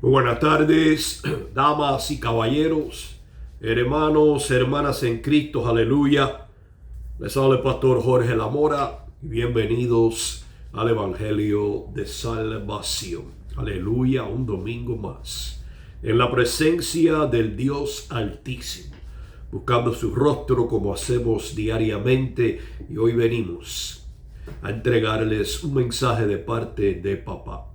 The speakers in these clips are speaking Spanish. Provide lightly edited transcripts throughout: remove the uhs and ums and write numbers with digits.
Muy buenas tardes, damas y caballeros, hermanos, hermanas en Cristo, aleluya. Les habla el pastor Jorge Lamora y bienvenidos al Evangelio de Salvación. Aleluya, un domingo más en la presencia del Dios Altísimo, buscando su rostro como hacemos diariamente, y hoy venimos a entregarles un mensaje de parte de papá.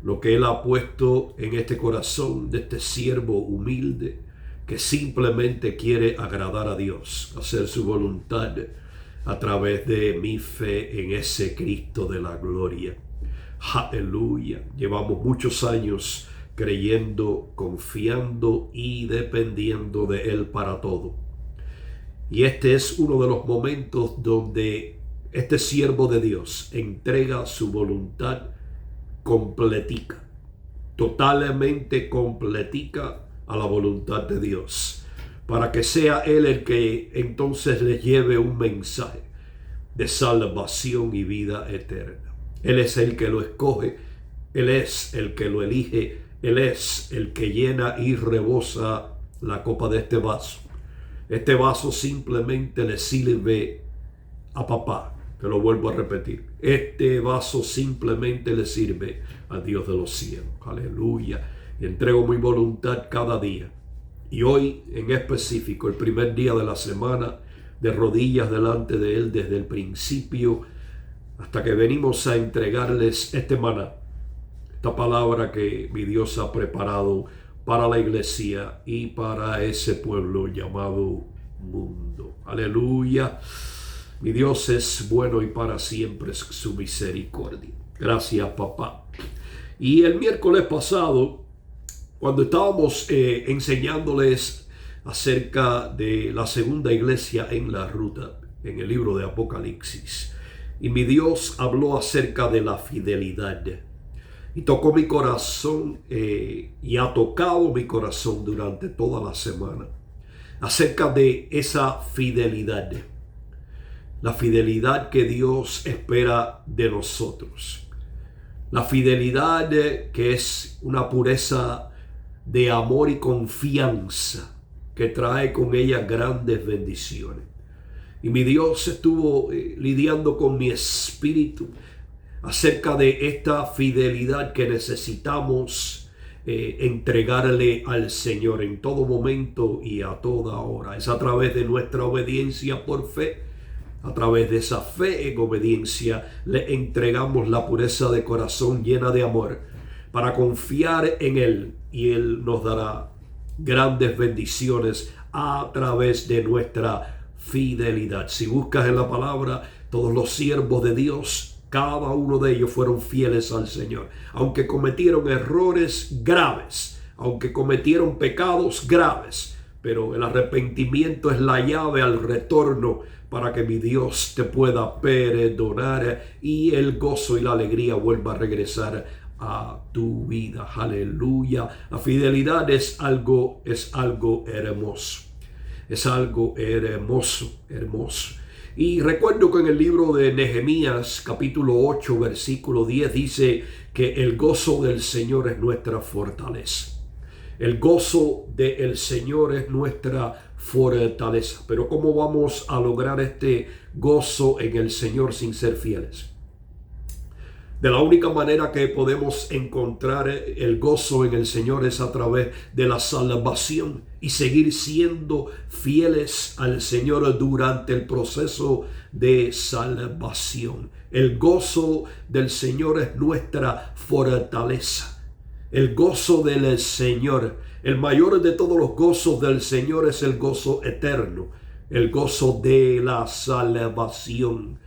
Lo que Él ha puesto en este corazón de este siervo humilde que simplemente quiere agradar a Dios, hacer su voluntad a través de mi fe en ese Cristo de la gloria. Aleluya. Llevamos muchos años creyendo, confiando y dependiendo de Él para todo. Y este es uno de los momentos donde este siervo de Dios entrega su voluntad completica, totalmente completica a la voluntad de Dios, para que sea Él el que entonces les lleve un mensaje de salvación y vida eterna. Él es el que lo escoge, Él es el que lo elige, Él es el que llena y rebosa la copa de este vaso. Este vaso simplemente le sirve a papá. Te lo vuelvo a repetir. Este vaso simplemente le sirve a Dios de los cielos. Aleluya. Y entrego mi voluntad cada día. Y hoy en específico, el primer día de la semana, de rodillas delante de Él desde el principio hasta que venimos a entregarles este maná. Esta palabra que mi Dios ha preparado para la iglesia y para ese pueblo llamado mundo. Aleluya. Mi Dios es bueno y para siempre es su misericordia. Gracias, papá. Y el miércoles pasado, cuando estábamos enseñándoles acerca de la segunda iglesia en la ruta, en el libro de Apocalipsis, y mi Dios habló acerca de la fidelidad. Y tocó mi corazón y ha tocado mi corazón durante toda la semana acerca de esa fidelidad. La fidelidad que Dios espera de nosotros. La fidelidad que es una pureza de amor y confianza que trae con ella grandes bendiciones. Y mi Dios estuvo lidiando con mi espíritu acerca de esta fidelidad que necesitamos entregarle al Señor en todo momento y a toda hora. Es a través de nuestra obediencia por fe. A través de esa fe en obediencia le entregamos la pureza de corazón llena de amor para confiar en Él, y Él nos dará grandes bendiciones a través de nuestra fidelidad. Si buscas en la palabra, todos los siervos de Dios, cada uno de ellos fueron fieles al Señor, aunque cometieron errores graves, aunque cometieron pecados graves, pero el arrepentimiento es la llave al retorno para que mi Dios te pueda perdonar y el gozo y la alegría vuelva a regresar a tu vida. Aleluya. La fidelidad es algo hermoso. Es algo hermoso. Y recuerdo que en el libro de Nehemías, capítulo 8, versículo 10, dice que el gozo del Señor es nuestra fortaleza. El gozo del Señor es nuestra fortaleza. Pero ¿cómo vamos a lograr este gozo en el Señor sin ser fieles? De la única manera que podemos encontrar el gozo en el Señor es a través de la salvación y seguir siendo fieles al Señor durante el proceso de salvación. El gozo del Señor es nuestra fortaleza. El gozo del Señor, el mayor de todos los gozos del Señor es el gozo eterno, el gozo de la salvación.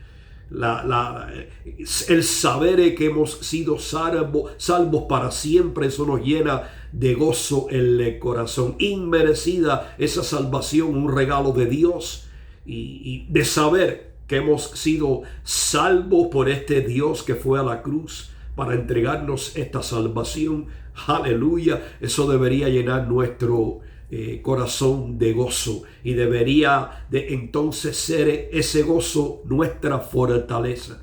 El saber que hemos sido salvos para siempre, eso nos llena de gozo el corazón. Inmerecida esa salvación, un regalo de Dios, y de saber que hemos sido salvos por este Dios que fue a la cruz para entregarnos esta salvación. Aleluya. Eso debería llenar nuestro corazón de gozo, y debería de entonces ser ese gozo nuestra fortaleza.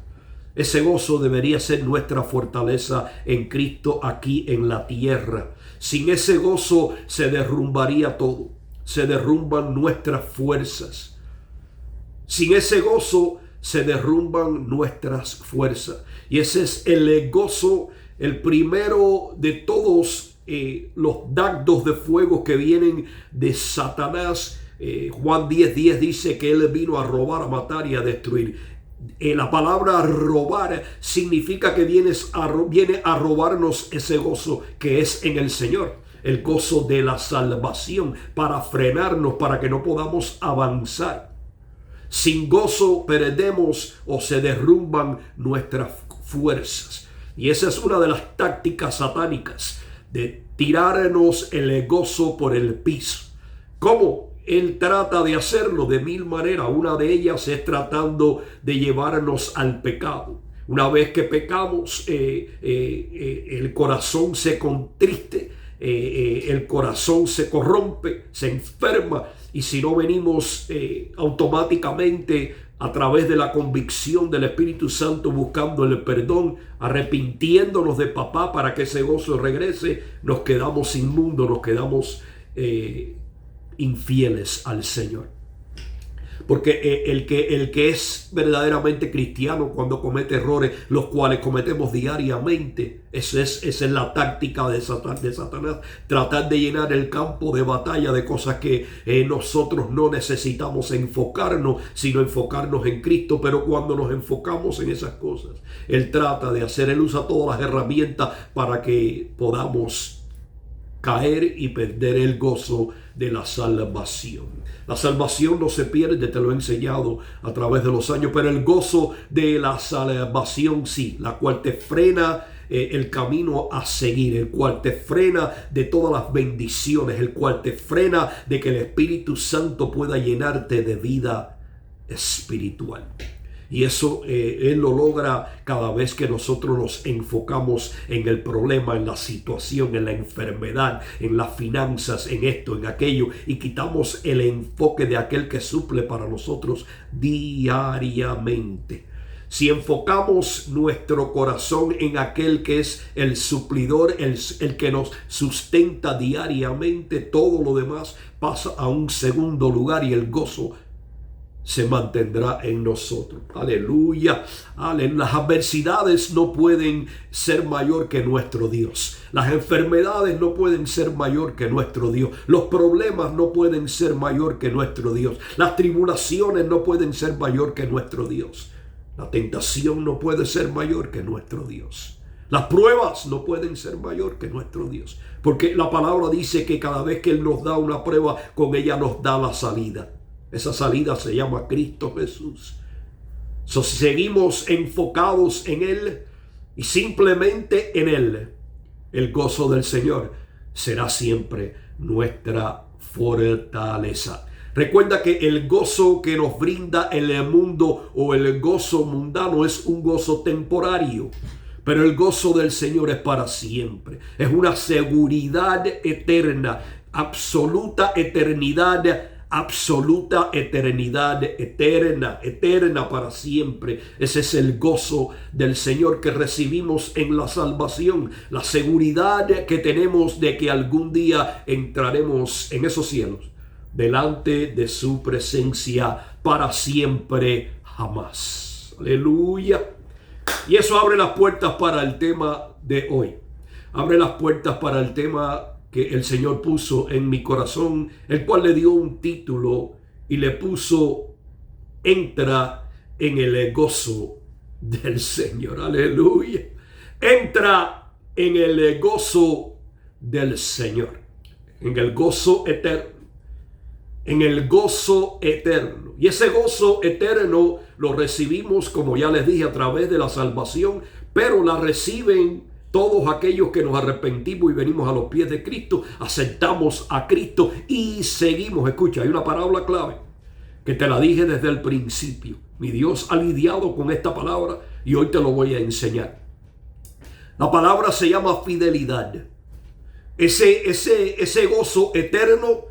Ese gozo debería ser nuestra fortaleza en Cristo aquí en la tierra. Sin ese gozo se derrumbaría todo. Se derrumban nuestras fuerzas. Sin ese gozo se derrumban nuestras fuerzas. Y ese es el gozo, el primero de todos los dardos de fuego que vienen de Satanás. Juan 10:10 dice que él vino a robar, a matar y a destruir. La palabra robar significa que viene a robarnos ese gozo que es en el Señor. El gozo de la salvación, para frenarnos, para que no podamos avanzar. Sin gozo perdemos o se derrumban nuestras fuerzas. Y esa es una de las tácticas satánicas, de tirarnos el gozo por el piso. ¿Cómo? Él trata de hacerlo de mil maneras. Una de ellas es tratando de llevarnos al pecado. Una vez que pecamos, el corazón se contriste, el corazón se corrompe, se enferma. Y si no venimos automáticamente a través de la convicción del Espíritu Santo, buscando el perdón, arrepintiéndonos de papá para que ese gozo regrese, nos quedamos inmundos, nos quedamos infieles al Señor. Porque el que es verdaderamente cristiano, cuando comete errores, los cuales cometemos diariamente, esa es la táctica de Satanás, tratar de llenar el campo de batalla de cosas que nosotros no necesitamos enfocarnos, sino enfocarnos en Cristo. Pero cuando nos enfocamos en esas cosas, él usa todas las herramientas para que podamos caer y perder el gozo de la salvación. La salvación no se pierde, te lo he enseñado a través de los años, pero el gozo de la salvación sí, la cual te frena el camino a seguir, el cual te frena de todas las bendiciones, el cual te frena de que el Espíritu Santo pueda llenarte de vida espiritual. Y eso Él lo logra cada vez que nosotros nos enfocamos en el problema, en la situación, en la enfermedad, en las finanzas, en esto, en aquello, y quitamos el enfoque de aquel que suple para nosotros diariamente. Si enfocamos nuestro corazón en aquel que es el suplidor, el que nos sustenta diariamente, todo lo demás pasa a un segundo lugar y el gozo se mantendrá en nosotros. Aleluya. Las adversidades no pueden ser mayor que nuestro Dios. Las enfermedades no pueden ser mayor que nuestro Dios. Los problemas no pueden ser mayor que nuestro Dios. Las tribulaciones no pueden ser mayor que nuestro Dios. La tentación no puede ser mayor que nuestro Dios. Las pruebas no pueden ser mayor que nuestro Dios. Porque la palabra dice que cada vez que Él nos da una prueba, con ella nos da la salida. Esa salida se llama Cristo Jesús. Si seguimos enfocados en Él y simplemente en Él, el gozo del Señor será siempre nuestra fortaleza. Recuerda que el gozo que nos brinda el mundo o el gozo mundano es un gozo temporario. Pero el gozo del Señor es para siempre. Es una seguridad eterna, absoluta eternidad, absoluta eternidad, eterna para siempre. Ese es el gozo del Señor que recibimos en la salvación, la seguridad que tenemos de que algún día entraremos en esos cielos, delante de su presencia para siempre, jamás. Aleluya. Y eso abre las puertas para el tema de hoy. Abre las puertas para el tema que el Señor puso en mi corazón, el cual le dio un título y le puso: entra en el gozo del Señor. Aleluya. Entra en el gozo del Señor, en el gozo eterno, en el gozo eterno. Y ese gozo eterno lo recibimos, como ya les dije, a través de la salvación, pero la reciben todos aquellos que nos arrepentimos y venimos a los pies de Cristo, aceptamos a Cristo y seguimos. Escucha, hay una palabra clave que te la dije desde el principio. Mi Dios ha lidiado con esta palabra y hoy te lo voy a enseñar. La palabra se llama fidelidad. Ese gozo eterno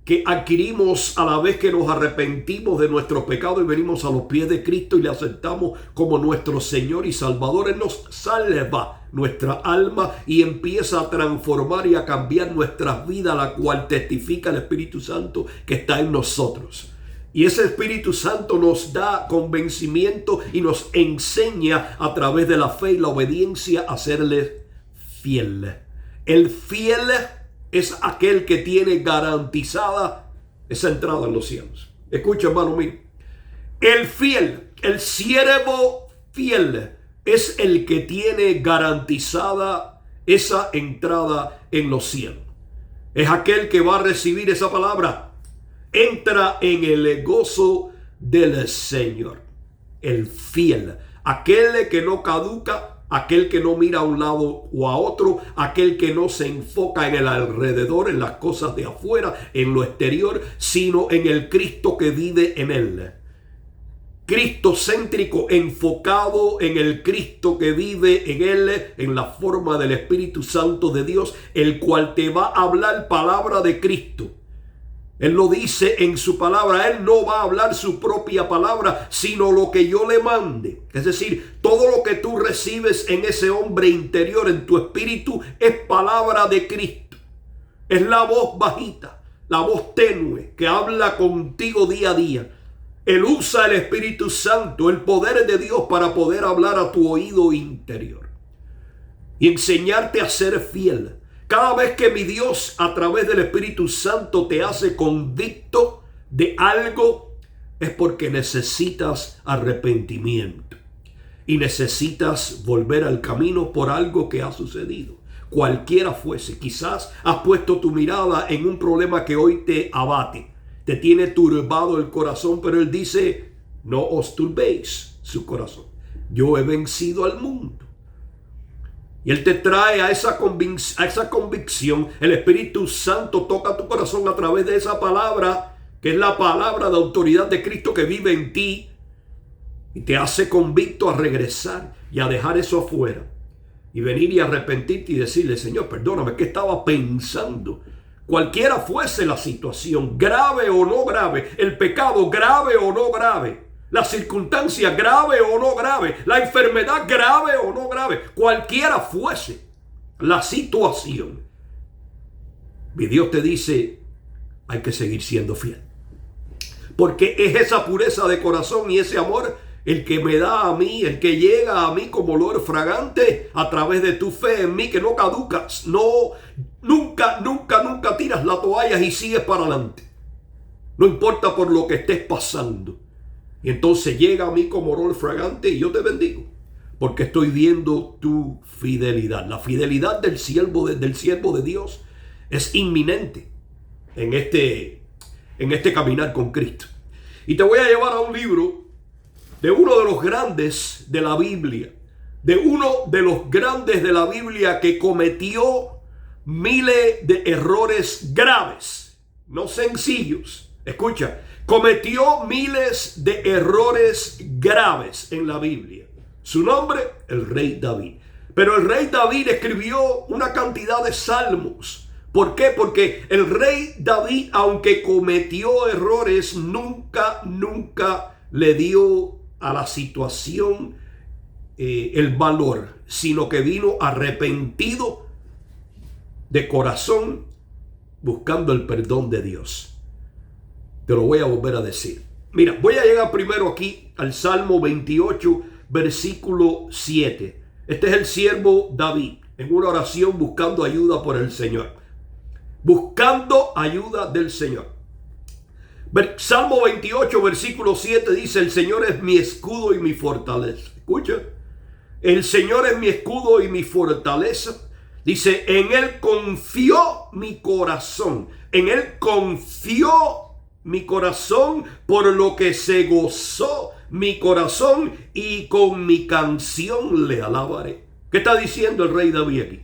que adquirimos a la vez que nos arrepentimos de nuestros pecados y venimos a los pies de Cristo y le aceptamos como nuestro Señor y Salvador. Él nos salva nuestra alma y empieza a transformar y a cambiar nuestras vidas, la cual testifica el Espíritu Santo que está en nosotros. Y ese Espíritu Santo nos da convencimiento y nos enseña a través de la fe y la obediencia a serle fiel. El fiel es aquel que tiene garantizada esa entrada en los cielos. Escucha, hermano mío. El fiel, el siervo fiel, es el que tiene garantizada esa entrada en los cielos. Es aquel que va a recibir esa palabra. Entra en el gozo del Señor. El fiel, aquel que no caduca, aquel que no mira a un lado o a otro, aquel que no se enfoca en el alrededor, en las cosas de afuera, en lo exterior, sino en el Cristo que vive en él. Cristocéntrico, enfocado en el Cristo que vive en él, en la forma del Espíritu Santo de Dios, el cual te va a hablar palabra de Cristo. Él lo dice en su palabra. Él no va a hablar su propia palabra, sino lo que yo le mande. Es decir, todo lo que tú recibes en ese hombre interior, en tu espíritu, es palabra de Cristo. Es la voz bajita, la voz tenue que habla contigo día a día. Él usa el Espíritu Santo, el poder de Dios, para poder hablar a tu oído interior y enseñarte a ser fiel. Cada vez que mi Dios a través del Espíritu Santo te hace convicto de algo, es porque necesitas arrepentimiento y necesitas volver al camino por algo que ha sucedido. Cualquiera fuese, quizás has puesto tu mirada en un problema que hoy te abate, te tiene turbado el corazón, pero Él dice, no os turbéis su corazón. Yo he vencido al mundo. Y Él te trae a esa convicción. El Espíritu Santo toca tu corazón a través de esa palabra, que es la palabra de autoridad de Cristo que vive en ti. Y te hace convicto a regresar y a dejar eso afuera. Y venir y arrepentirte y decirle, Señor, perdóname, ¿qué estaba pensando? Cualquiera fuese la situación, grave o no grave, el pecado grave o no grave, la circunstancia grave o no grave, la enfermedad grave o no grave, cualquiera fuese la situación, mi Dios te dice, hay que seguir siendo fiel. Porque es esa pureza de corazón y ese amor el que me da a mí, el que llega a mí como olor fragante a través de tu fe en mí, que no caducas, nunca tiras la toalla y sigues para adelante. No importa por lo que estés pasando. Y entonces llega a mí como olor fragante y yo te bendigo, porque estoy viendo tu fidelidad. La fidelidad del siervo de Dios es inminente en este caminar con Cristo. Y te voy a llevar a un libro de uno de los grandes de la Biblia, que cometió miles de errores graves, no sencillos. Escucha, cometió miles de errores graves en la Biblia. Su nombre, el rey David. Pero el rey David escribió una cantidad de salmos. ¿Por qué? Porque el rey David, aunque cometió errores, nunca le dio a la situación el valor, sino que vino arrepentido de corazón, buscando el perdón de Dios. Te lo voy a volver a decir. Mira, voy a llegar primero aquí al Salmo 28, versículo 7. Este es el siervo David en una oración buscando ayuda por el Señor. Buscando ayuda del Señor. Salmo 28, versículo 7 dice, el Señor es mi escudo y mi fortaleza. Escucha. El Señor es mi escudo y mi fortaleza. Dice, en Él confió mi corazón. En Él confió mi corazón, por lo que se gozó mi corazón y con mi canción le alabaré. ¿Qué está diciendo el rey David aquí?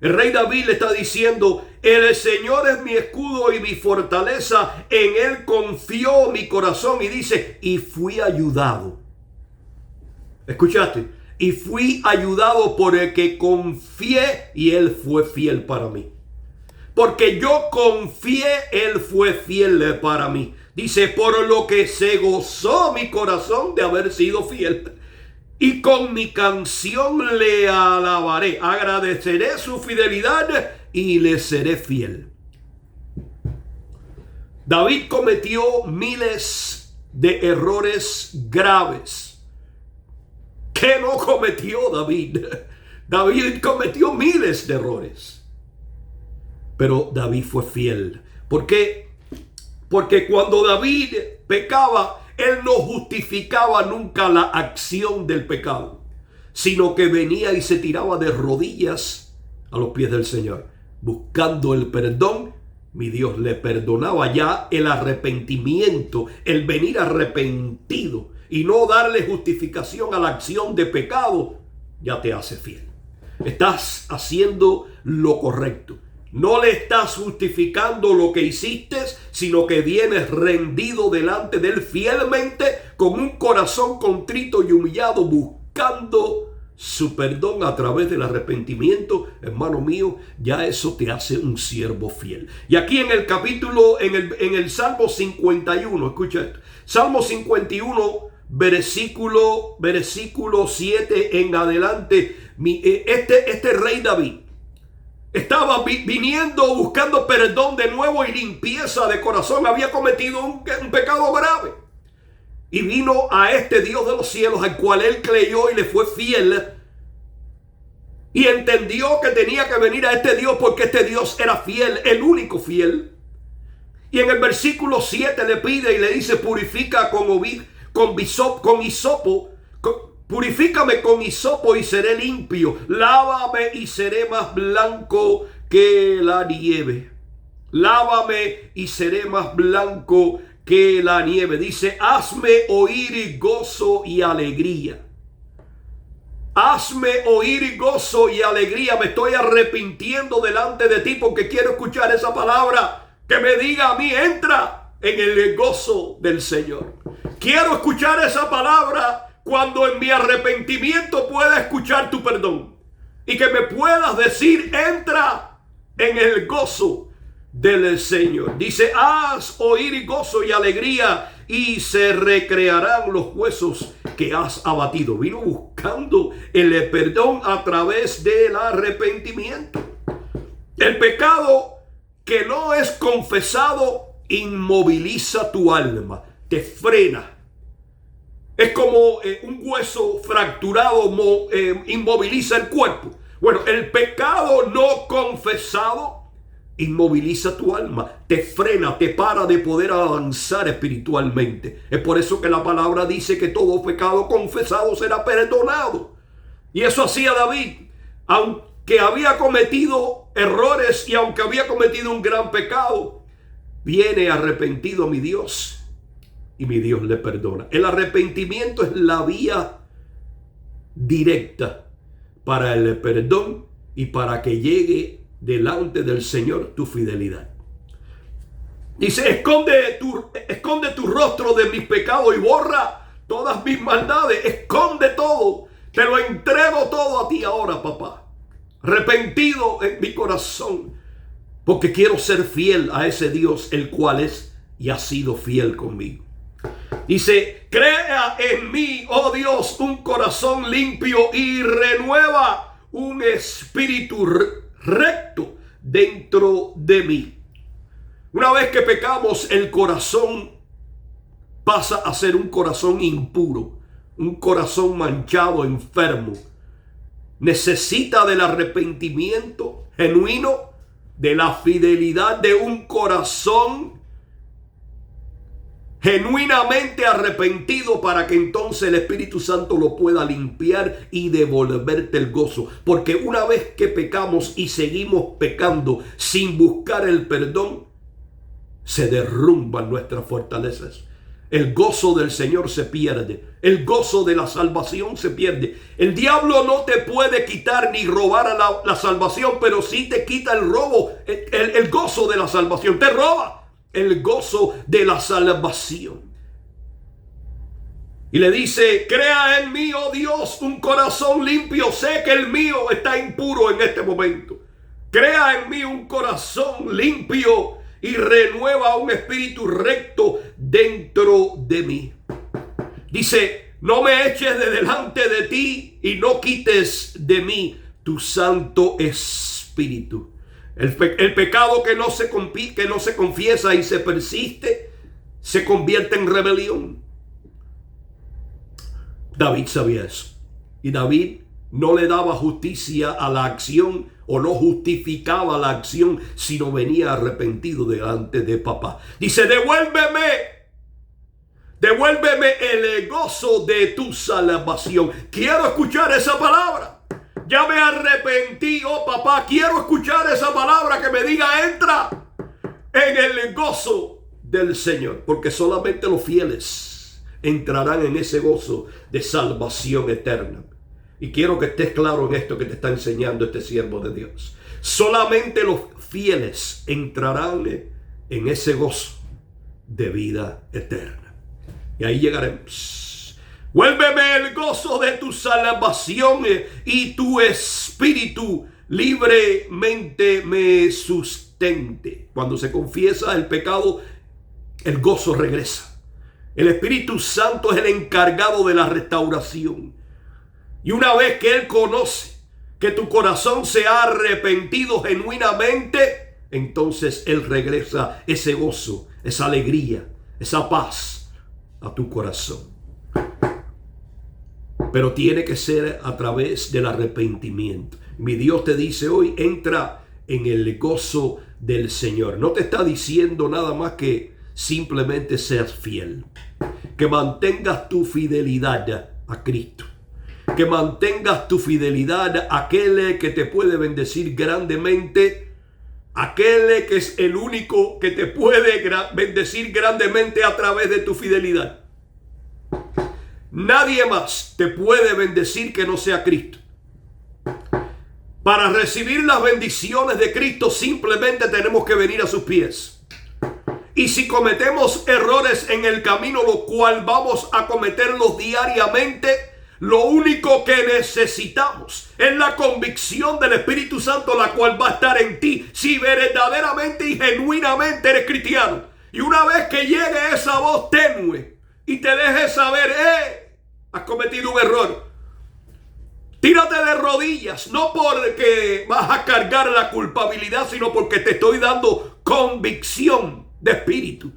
El rey David le está diciendo, el Señor es mi escudo y mi fortaleza, en Él confió mi corazón, y dice, y fui ayudado. ¿Escuchaste? Y fui ayudado por el que confié y Él fue fiel para mí. Porque yo confié, Él fue fiel para mí. Dice, por lo que se gozó mi corazón de haber sido fiel. Y con mi canción le alabaré. Agradeceré su fidelidad y le seré fiel. David cometió miles de errores graves. ¿Qué no cometió David? David cometió miles de errores. Pero David fue fiel. ¿Por qué? Porque cuando David pecaba, él no justificaba nunca la acción del pecado, sino que venía y se tiraba de rodillas a los pies del Señor, buscando el perdón. Mi Dios le perdonaba. Ya el arrepentimiento, el venir arrepentido y no darle justificación a la acción de pecado, ya te hace fiel. Estás haciendo lo correcto. No le estás justificando lo que hiciste, sino que vienes rendido delante de Él fielmente, con un corazón contrito y humillado, buscando su perdón a través del arrepentimiento. Hermano mío, ya eso te hace un siervo fiel. Y aquí en el capítulo, en el Salmo 51, escucha esto. Salmo 51, versículo 7 en adelante. Este rey David estaba viniendo buscando perdón de nuevo y limpieza de corazón. Había cometido un pecado grave. Y vino a este Dios de los cielos, al cual él creyó y le fue fiel. Y entendió que tenía que venir a este Dios porque este Dios era fiel, el único fiel. Y en el versículo 7 le pide y le dice, purifica con hisopo. Purifícame con hisopo y seré limpio. Lávame y seré más blanco que la nieve. Lávame y seré más blanco que la nieve. Dice, hazme oír gozo y alegría. Hazme oír gozo y alegría. Me estoy arrepintiendo delante de ti porque quiero escuchar esa palabra que me diga a mí, entra en el gozo del Señor. Quiero escuchar esa palabra cuando en mi arrepentimiento pueda escuchar tu perdón y que me puedas decir, entra en el gozo del Señor. Dice, haz oír gozo y alegría y se recrearán los huesos que has abatido. Vino buscando el perdón a través del arrepentimiento. El pecado que no es confesado inmoviliza tu alma, te frena. Es como un hueso fracturado inmoviliza el cuerpo. Bueno, el pecado no confesado inmoviliza tu alma, te frena, te para de poder avanzar espiritualmente. Es por eso que la palabra dice que todo pecado confesado será perdonado. Y eso hacía David, aunque había cometido errores y aunque había cometido un gran pecado, viene arrepentido mi Dios. Y mi Dios le perdona. El arrepentimiento es la vía directa para el perdón y para que llegue delante del Señor tu fidelidad. Dice, esconde tu rostro de mis pecados y borra todas mis maldades. Esconde todo. Te lo entrego todo a ti ahora, papá. Arrepentido en mi corazón, porque quiero ser fiel a ese Dios, el cual es y ha sido fiel conmigo. Dice, crea en mí, oh Dios, un corazón limpio y renueva un espíritu recto dentro de mí. Una vez que pecamos, el corazón pasa a ser un corazón impuro, un corazón manchado, enfermo. Necesita del arrepentimiento genuino, de la fidelidad de un corazón genuinamente arrepentido, para que entonces el Espíritu Santo lo pueda limpiar y devolverte el gozo. Porque una vez que pecamos y seguimos pecando sin buscar el perdón, se derrumban nuestras fortalezas. El gozo del Señor se pierde. El gozo de la salvación se pierde. El diablo no te puede quitar ni robar la salvación, pero sí te quita el robo, el gozo de la salvación. Te roba el gozo de la salvación. Y le dice, crea en mí, oh Dios, un corazón limpio. Sé que el mío está impuro en este momento. Crea en mí un corazón limpio y renueva un espíritu recto dentro de mí. Dice, no me eches de delante de ti y no quites de mí tu Santo Espíritu. El pecado que no se confiesa y se persiste se convierte en rebelión. David sabía eso. Y David no le daba justicia a la acción o no justificaba la acción, sino venía arrepentido delante de papá. Dice, devuélveme el gozo de tu salvación. Quiero escuchar esa palabra. Ya me arrepentí, oh papá, quiero escuchar esa palabra que me diga, entra en el gozo del Señor. Porque solamente los fieles entrarán en ese gozo de salvación eterna. Y quiero que estés claro en esto que te está enseñando este siervo de Dios. Solamente los fieles entrarán en ese gozo de vida eterna. Y ahí llegaremos. Vuélveme el gozo de tu salvación y tu espíritu libremente me sustente. Cuando se confiesa el pecado, el gozo regresa. El Espíritu Santo es el encargado de la restauración. Y una vez que Él conoce que tu corazón se ha arrepentido genuinamente, entonces Él regresa ese gozo, esa alegría, esa paz a tu corazón. Pero tiene que ser a través del arrepentimiento. Mi Dios te dice hoy, entra en el gozo del Señor. No te está diciendo nada más que simplemente seas fiel. Que mantengas tu fidelidad a Cristo. Que mantengas tu fidelidad a aquel que te puede bendecir grandemente. Aquel que es el único que te puede bendecir grandemente a través de tu fidelidad. Nadie más te puede bendecir que no sea Cristo. Para recibir las bendiciones de Cristo simplemente tenemos que venir a sus pies. Y si cometemos errores en el camino, lo cual vamos a cometerlos diariamente, lo único que necesitamos es la convicción del Espíritu Santo, la cual va a estar en ti si verdaderamente y genuinamente eres cristiano. Y una vez que llegue esa voz tenue y te deje saber, has cometido un error, tírate de rodillas, no porque vas a cargar la culpabilidad, sino porque te estoy dando convicción de espíritu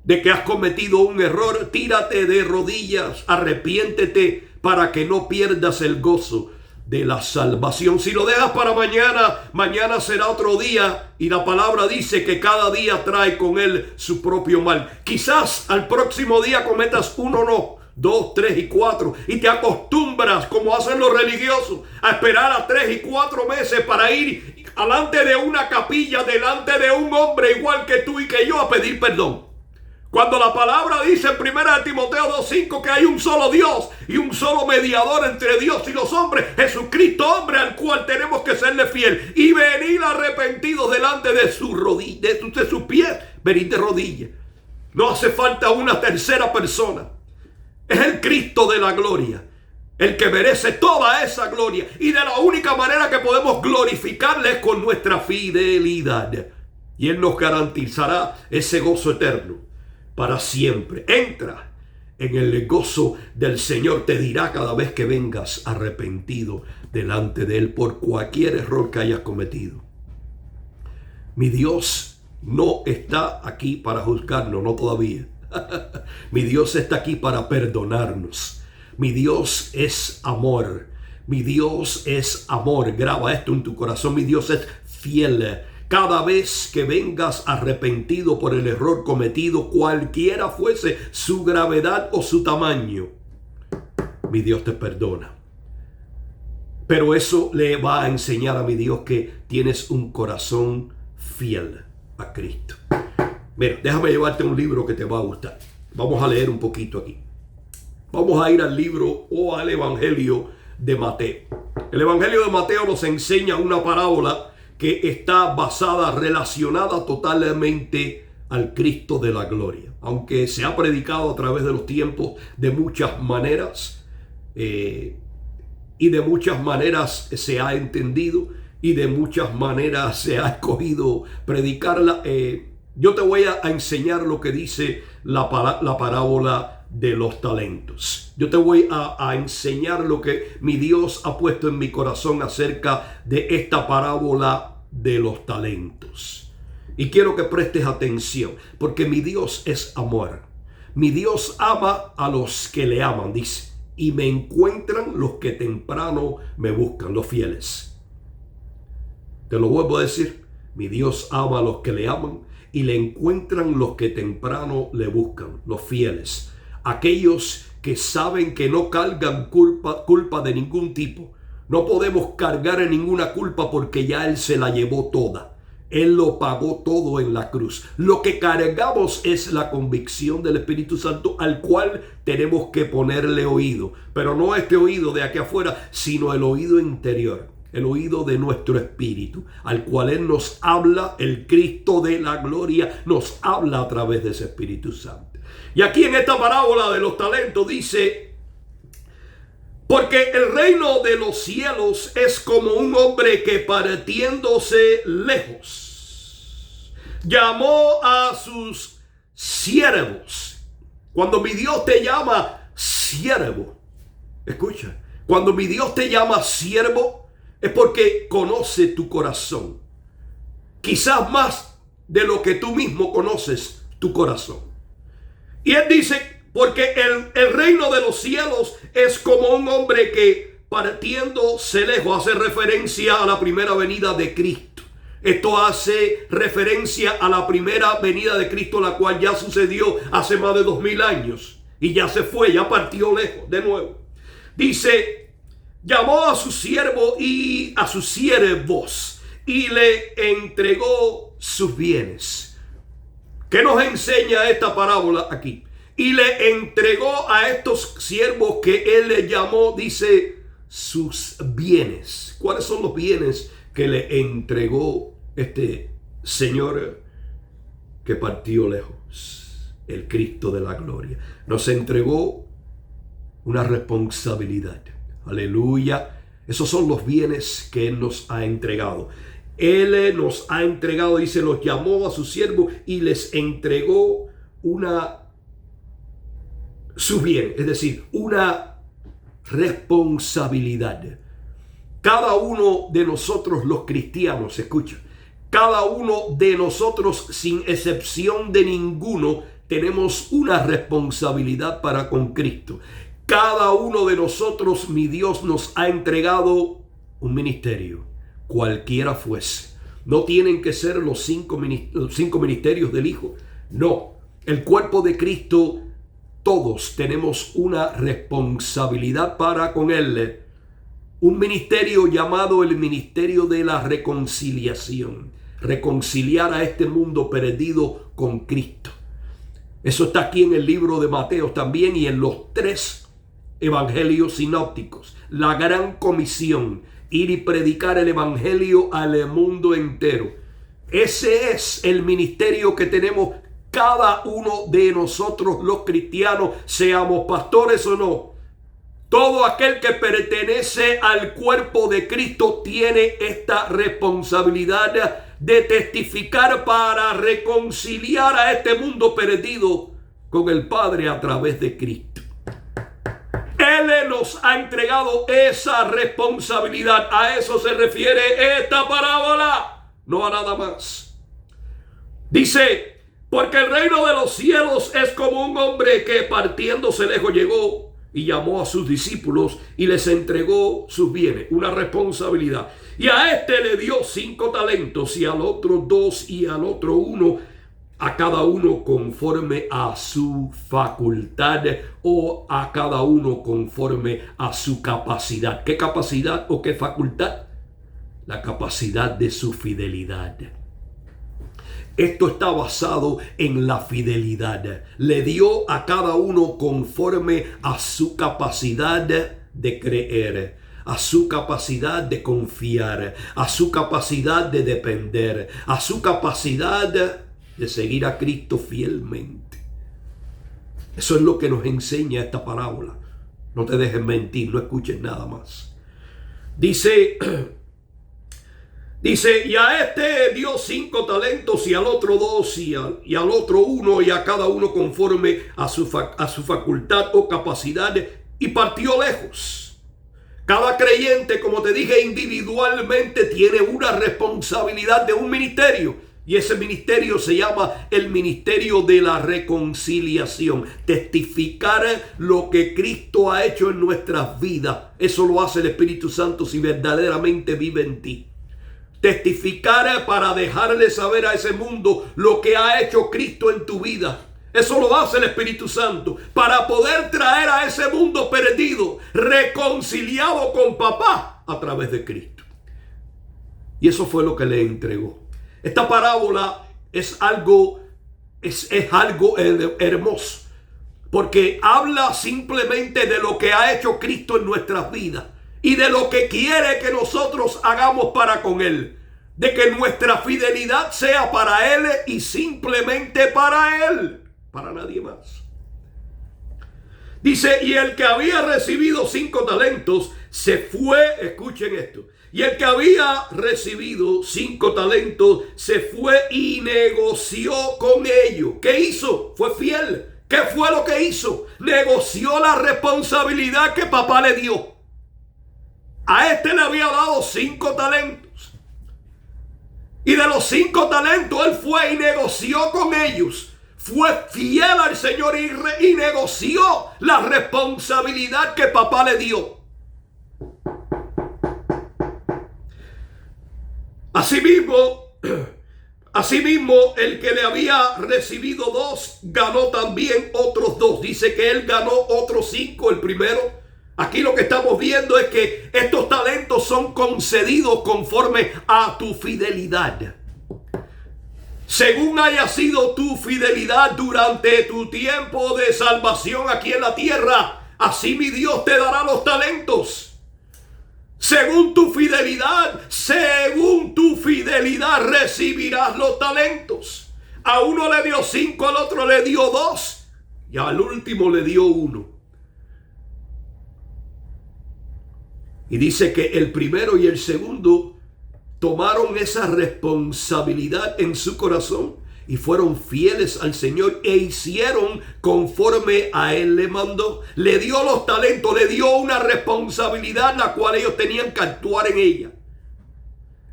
de que has cometido un error. Tírate de rodillas, arrepiéntete para que no pierdas el gozo de la salvación. Si lo dejas para mañana, mañana será otro día, y la palabra dice que cada día trae con él su propio mal. Quizás al próximo día cometas uno, no, 2, 3 y 4, y te acostumbras, como hacen los religiosos, a esperar a 3 y 4 meses para ir delante de una capilla, delante de un hombre igual que tú y que yo, a pedir perdón. Cuando la palabra dice en 1 Timoteo 2:5 que hay un solo Dios y un solo mediador entre Dios y los hombres, Jesucristo, hombre al cual tenemos que serle fiel y venir arrepentidos delante de sus rodillas, de sus pies, venir de rodillas. No hace falta una tercera persona. Es el Cristo de la gloria, el que merece toda esa gloria, y de la única manera que podemos glorificarle es con nuestra fidelidad, y Él nos garantizará ese gozo eterno para siempre. Entra en el gozo del Señor. Te dirá cada vez que vengas arrepentido delante de Él por cualquier error que hayas cometido. Mi Dios no está aquí para juzgarnos, no todavía. Mi Dios está aquí para perdonarnos. Mi Dios es amor. Mi Dios es amor. Graba esto en tu corazón. Mi Dios es fiel. Cada vez que vengas arrepentido por el error cometido, cualquiera fuese su gravedad o su tamaño, mi Dios te perdona. Pero eso le va a enseñar a mi Dios que tienes un corazón fiel a Cristo. Mira, déjame llevarte un libro que te va a gustar. Vamos a leer un poquito aquí. Vamos a ir al libro o al Evangelio de Mateo. El Evangelio de Mateo nos enseña una parábola que está basada, relacionada totalmente al Cristo de la gloria. Aunque se ha predicado a través de los tiempos de muchas maneras, y de muchas maneras se ha entendido y de muchas maneras se ha escogido predicarla. Yo te voy a enseñar lo que dice la parábola de los talentos. Yo te voy a enseñar lo que mi Dios ha puesto en mi corazón acerca de esta parábola de los talentos. Y quiero que prestes atención, porque mi Dios es amor. Mi Dios ama a los que le aman, dice, y me encuentran los que temprano me buscan, los fieles. Te lo vuelvo a decir, mi Dios ama a los que le aman y le encuentran los que temprano le buscan, los fieles. Aquellos que saben que no cargan culpa de ningún tipo. No podemos cargar en ninguna culpa porque ya Él se la llevó toda. Él lo pagó todo en la cruz. Lo que cargamos es la convicción del Espíritu Santo al cual tenemos que ponerle oído. Pero no este oído de aquí afuera, sino el oído interior. El oído de nuestro espíritu, al cual Él nos habla, el Cristo de la gloria nos habla a través de ese Espíritu Santo. Y aquí en esta parábola de los talentos dice: porque el reino de los cielos es como un hombre que partiéndose lejos, llamó a sus siervos. Cuando mi Dios te llama siervo, escucha, cuando mi Dios te llama siervo, es porque conoce tu corazón. Quizás más de lo que tú mismo conoces tu corazón. Y Él dice, porque el reino de los cielos es como un hombre que partiéndose lejos, hace referencia a la primera venida de Cristo. Esto hace referencia a la primera venida de Cristo, la cual ya sucedió hace más de 2000 años. Y ya se fue, ya partió lejos de nuevo. Dice: llamó a su siervo y a sus siervos y le entregó sus bienes. ¿Qué nos enseña esta parábola aquí? Y le entregó a estos siervos que Él le llamó, dice, sus bienes. ¿Cuáles son los bienes que le entregó este Señor que partió lejos? El Cristo de la gloria. Nos entregó una responsabilidad. Aleluya. Esos son los bienes que Él nos ha entregado. Él nos ha entregado, dice, los llamó a sus siervos y les entregó su bien, es decir, una responsabilidad. Cada uno de nosotros los cristianos, escucha, cada uno de nosotros sin excepción de ninguno tenemos una responsabilidad para con Cristo. Cada uno de nosotros, mi Dios, nos ha entregado un ministerio, cualquiera fuese. No tienen que ser los cinco ministerios del Hijo. No, el cuerpo de Cristo, todos tenemos una responsabilidad para con Él. Un ministerio llamado el ministerio de la reconciliación. Reconciliar a este mundo perdido con Cristo. Eso está aquí en el libro de Mateo también y en los 3 evangelios sinópticos. La gran comisión, ir y predicar el evangelio al mundo entero. Ese es el ministerio que tenemos cada uno de nosotros los cristianos, seamos pastores o no. Todo aquel que pertenece al cuerpo de Cristo tiene esta responsabilidad de testificar para reconciliar a este mundo perdido con el Padre a través de Cristo. Él nos ha entregado esa responsabilidad. A eso se refiere esta parábola, no a nada más. Dice: porque el reino de los cielos es como un hombre que partiéndose lejos llegó y llamó a sus discípulos y les entregó sus bienes, una responsabilidad. Y a este le dio 5 talentos y al otro 2 y al otro 1, a cada uno conforme a su facultad o a cada uno conforme a su capacidad. ¿Qué capacidad o qué facultad? La capacidad de su fidelidad. Esto está basado en la fidelidad. Le dio a cada uno conforme a su capacidad de creer, a su capacidad de confiar, a su capacidad de depender, a su capacidad de seguir a Cristo fielmente. Eso es lo que nos enseña esta parábola. No te dejes mentir, no escuches nada más. Dice: Dice, y a este dio 5 talentos, y al otro 2, y al otro 1, y a cada uno conforme a su facultad o capacidad, y partió lejos. Cada creyente, como te dije, individualmente tiene una responsabilidad de un ministerio. Y ese ministerio se llama el ministerio de la reconciliación. Testificar lo que Cristo ha hecho en nuestras vidas. Eso lo hace el Espíritu Santo si verdaderamente vive en ti. Testificar para dejarle saber a ese mundo lo que ha hecho Cristo en tu vida. Eso lo hace el Espíritu Santo para poder traer a ese mundo perdido, reconciliado con papá a través de Cristo. Y eso fue lo que le entregó. Esta parábola es algo hermoso, porque habla simplemente de lo que ha hecho Cristo en nuestras vidas y de lo que quiere que nosotros hagamos para con Él. De que nuestra fidelidad sea para Él y simplemente para Él, para nadie más. Dice, y el que había recibido 5 talentos se fue, escuchen esto, y el que había recibido 5 talentos se fue y negoció con ellos. ¿Qué hizo? Fue fiel. ¿Qué fue lo que hizo? Negoció la responsabilidad que papá le dio. A este le había dado 5 talentos. Y de los 5 talentos él fue y negoció con ellos. Fue fiel al Señor y negoció la responsabilidad que papá le dio. Asimismo, el que le había recibido 2 ganó también otros 2. Dice que él ganó otros 5, el primero. Aquí lo que estamos viendo es que estos talentos son concedidos conforme a tu fidelidad. Según haya sido tu fidelidad durante tu tiempo de salvación aquí en la tierra, así mi Dios te dará los talentos. Según tu fidelidad recibirás los talentos. A uno le dio 5, al otro le dio 2 y al último le dio 1. Y dice que el primero y el segundo tomaron esa responsabilidad en su corazón y fueron fieles al Señor e hicieron conforme a Él le mandó. Le dio los talentos, le dio una responsabilidad la cual ellos tenían que actuar en ella.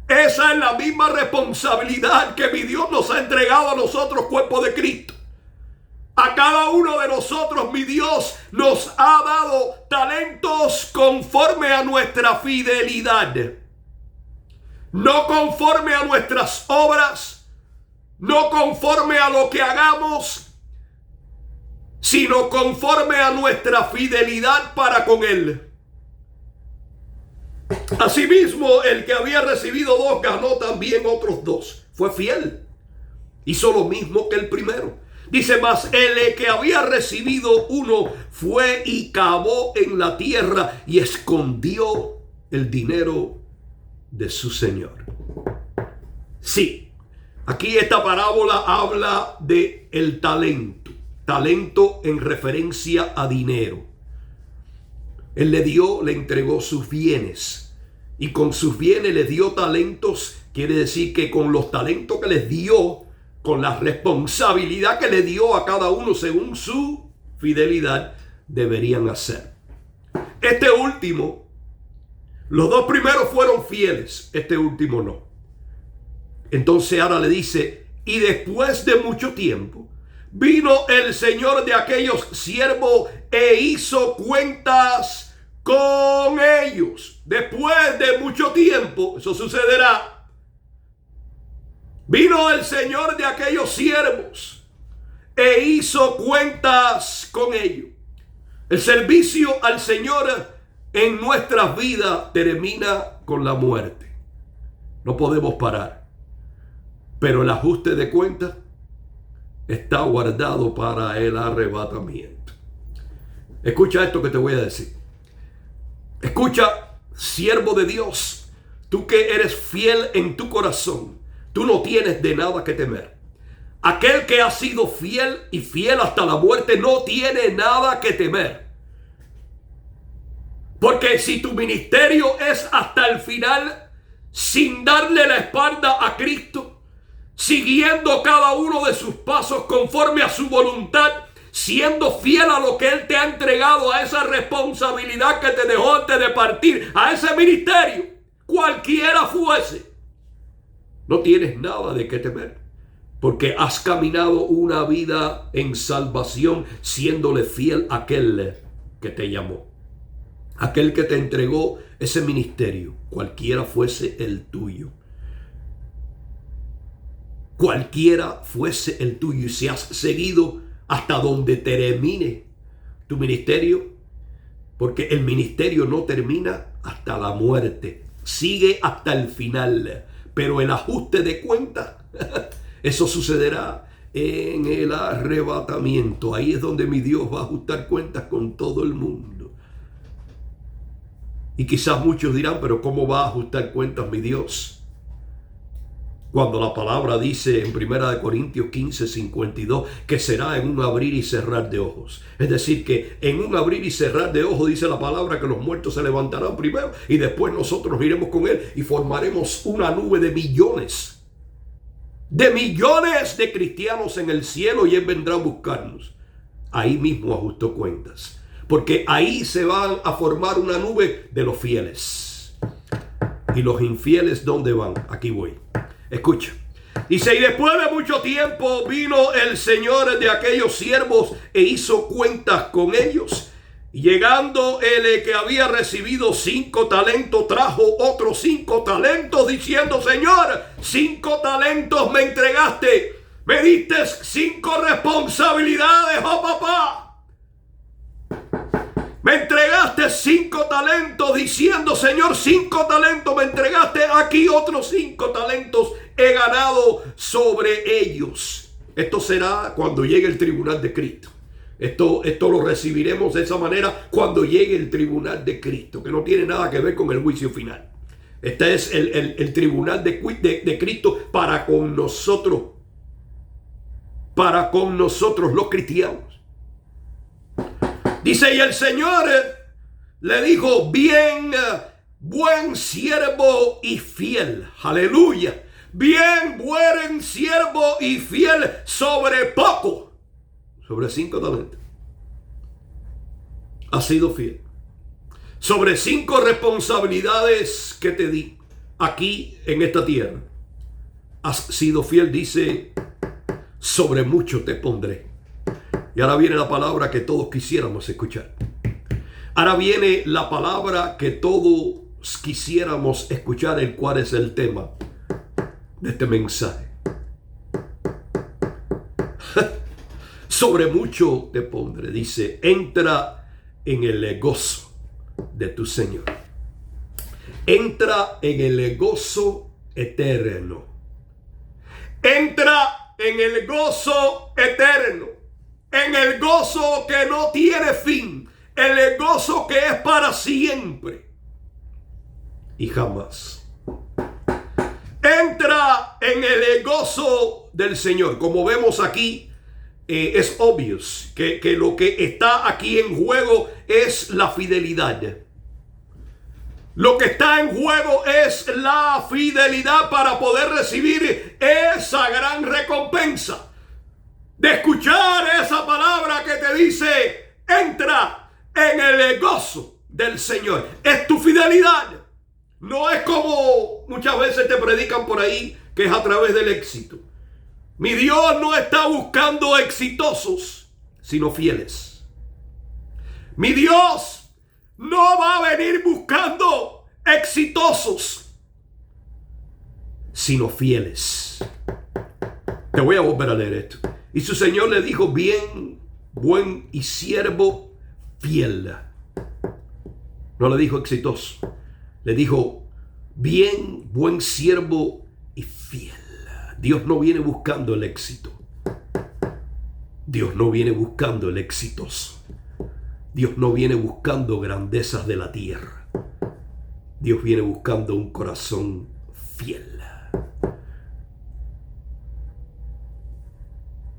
Esa es la misma responsabilidad que mi Dios nos ha entregado a nosotros, cuerpo de Cristo. A cada uno de nosotros, mi Dios nos ha dado talentos conforme a nuestra fidelidad. No conforme a nuestras obras, no conforme a lo que hagamos, sino conforme a nuestra fidelidad para con Él. Asimismo, el que había recibido 2 ganó también otros 2. Fue fiel. Hizo lo mismo que el primero. Dice más, el que había recibido 1 fue y cavó en la tierra y escondió el dinero de su señor. Sí, aquí esta parábola habla de el talento. Talento en referencia a dinero. Él le entregó sus bienes. Y con sus bienes le dio talentos. Quiere decir que con los talentos que les dio, con la responsabilidad que le dio a cada uno según su fidelidad, deberían hacer. Este último, los 2 primeros fueron fieles, este último no. Entonces ahora le dice, y después de mucho tiempo, vino el señor de aquellos siervos e hizo cuentas con ellos. Después de mucho tiempo, eso sucederá. Vino el señor de aquellos siervos e hizo cuentas con ellos. El servicio al Señor en nuestras vidas termina con la muerte. No podemos parar. Pero el ajuste de cuentas está guardado para el arrebatamiento. Escucha esto que te voy a decir. Escucha, siervo de Dios, tú que eres fiel en tu corazón, tú no tienes de nada que temer. Aquel que ha sido fiel y fiel hasta la muerte no tiene nada que temer. Porque si tu ministerio es hasta el final, sin darle la espalda a Cristo, siguiendo cada uno de sus pasos conforme a su voluntad, siendo fiel a lo que Él te ha entregado, a esa responsabilidad que te dejó antes de partir, a ese ministerio, cualquiera fuese, no tienes nada de qué temer, porque has caminado una vida en salvación, siéndole fiel a aquel que te llamó, aquel que te entregó ese ministerio, cualquiera fuese el tuyo. Cualquiera fuese el tuyo, y si has seguido hasta donde termine tu ministerio, porque el ministerio no termina hasta la muerte, sigue hasta el final, pero el ajuste de cuentas, eso sucederá en el arrebatamiento. Ahí es donde mi Dios va a ajustar cuentas con todo el mundo. Y quizás muchos dirán, pero ¿cómo va a ajustar cuentas mi Dios? Cuando la palabra dice en 1 Corintios 15:52 que será en un abrir y cerrar de ojos. Es decir, que en un abrir y cerrar de ojos dice la palabra que los muertos se levantarán primero y después nosotros nos iremos con Él y formaremos una nube de millones de cristianos en el cielo, y Él vendrá a buscarnos. Ahí mismo ajustó cuentas, porque ahí se van a formar una nube de los fieles. ¿Y los infieles dónde van? Aquí voy. Escucha. Dice, y después de mucho tiempo vino el Señor de aquellos siervos e hizo cuentas con ellos. Y llegando el que había recibido 5 talentos, trajo otros 5 talentos, diciendo, Señor, 5 talentos me entregaste. Me diste 5 responsabilidades, oh papá. Me entregaste 5 talentos, diciendo, Señor, 5 talentos me entregaste, aquí otros 5 talentos he ganado sobre ellos. Esto será cuando llegue el tribunal de Cristo. Esto lo recibiremos de esa manera cuando llegue el tribunal de Cristo, que no tiene nada que ver con el juicio final. Este es el tribunal de Cristo para con nosotros los cristianos. Dice, y el Señor le dijo, bien, buen siervo y fiel. Aleluya. Bien, buen siervo y fiel sobre poco. Sobre 5 talentos. Has sido fiel. Sobre 5 responsabilidades que te di aquí en esta tierra. Has sido fiel, dice, sobre mucho te pondré. Y ahora viene la palabra que todos quisiéramos escuchar. Ahora viene la palabra que todos quisiéramos escuchar, el cual es el tema de este mensaje. Sobre mucho te pondré, dice, entra en el gozo de tu Señor. Entra en el gozo eterno. Entra en el gozo eterno. En el gozo que no tiene fin. En el gozo que es para siempre y jamás. Entra en el gozo del Señor. Como vemos aquí, es obvio que lo que está aquí en juego es la fidelidad. Lo que está en juego es la fidelidad para poder recibir esa gran recompensa. De escuchar esa palabra que te dice, entra en el gozo del Señor. Es tu fidelidad. No es como muchas veces te predican por ahí, que es a través del éxito. Mi Dios no está buscando exitosos, sino fieles. Mi Dios no va a venir buscando exitosos, sino fieles. Te voy a volver a leer esto. Y su Señor le dijo, bien, buen y siervo fiel. No le dijo exitoso. Le dijo, bien, buen siervo y fiel. Dios no viene buscando el éxito. Dios no viene buscando el exitoso. Dios no viene buscando grandezas de la tierra. Dios viene buscando un corazón fiel.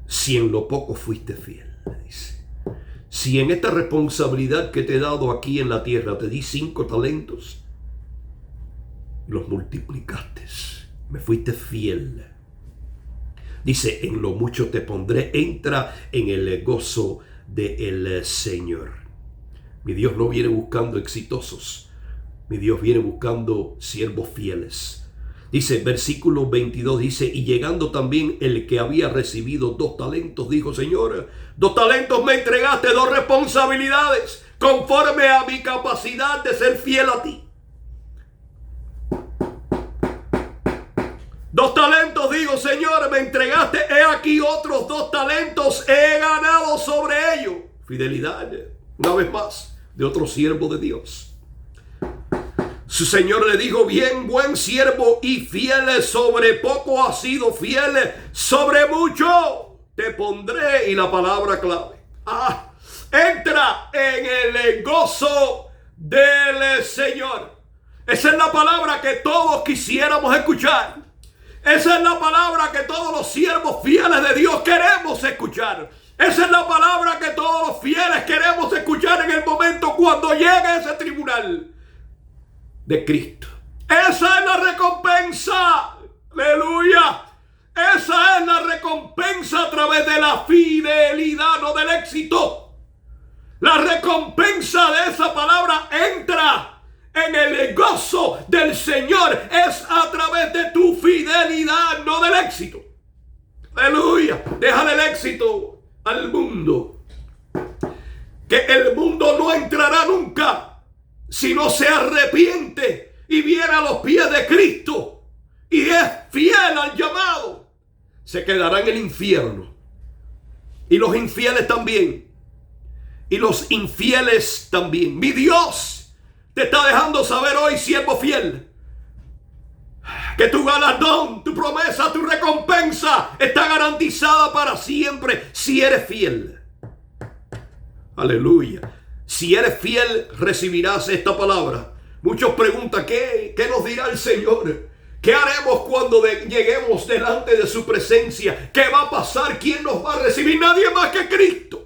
Si en lo poco fuiste fiel, le dice. Si en esta responsabilidad que te he dado aquí en la tierra te di 5 talentos, y los multiplicaste. Me fuiste fiel. Dice, en lo mucho te pondré, entra en el gozo del Señor. Mi Dios no viene buscando exitosos. Mi Dios viene buscando siervos fieles. Dice, versículo 22, dice, y llegando también el que había recibido 2 talentos, dijo, Señor, 2 talentos me entregaste, 2 responsabilidades, conforme a mi capacidad de ser fiel a ti. 2 talentos, digo, Señor, me entregaste, he aquí otros 2 talentos, he ganado sobre ellos. Fidelidad, una vez más, de otro siervo de Dios. Su Señor le dijo, bien, buen siervo y fiel, sobre poco has sido fiel, sobre mucho te pondré. Y la palabra clave, entra en el gozo del Señor. Esa es la palabra que todos quisiéramos escuchar. Esa es la palabra que todos los siervos fieles de Dios queremos escuchar. Esa es la palabra que todos los fieles queremos escuchar en el momento cuando llegue ese tribunal de Cristo. Esa es la recompensa. Aleluya. Esa es la recompensa a través de la fidelidad, no del éxito. La recompensa de esa palabra, entra en el gozo del Señor, es a través de tu fidelidad, no del éxito. Aleluya. Déjale el éxito al mundo. Que el mundo no entrará nunca si no se arrepiente y viene a los pies de Cristo y es fiel al llamado. Se quedará en el infierno. Y los infieles también. Y los infieles también. Mi Dios te está dejando saber hoy, siervo fiel, que tu galardón, tu promesa, tu recompensa está garantizada para siempre si eres fiel. Aleluya. Si eres fiel, recibirás esta palabra. Muchos preguntan, ¿qué nos dirá el Señor? ¿Qué haremos cuando lleguemos delante de su presencia? ¿Qué va a pasar? ¿Quién nos va a recibir? Nadie más que Cristo.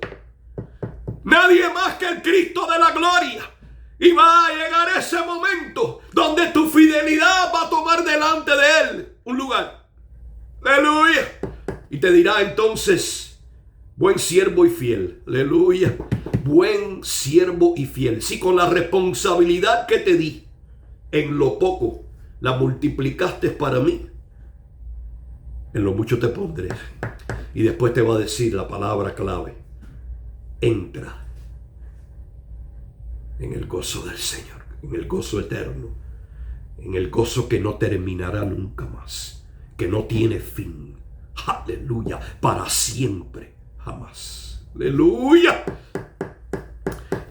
Nadie más que el Cristo de la gloria. Y va a llegar ese momento donde tu fidelidad va a tomar delante de Él un lugar. Aleluya. Y te dirá entonces, buen siervo y fiel. Aleluya. Buen siervo y fiel. Si con la responsabilidad que te di, en lo poco la multiplicaste para mí, en lo mucho te pondré. Y después te va a decir la palabra clave. Entra en el gozo del Señor, en el gozo eterno, en el gozo que no terminará nunca más, que no tiene fin. Aleluya, para siempre, jamás. Aleluya.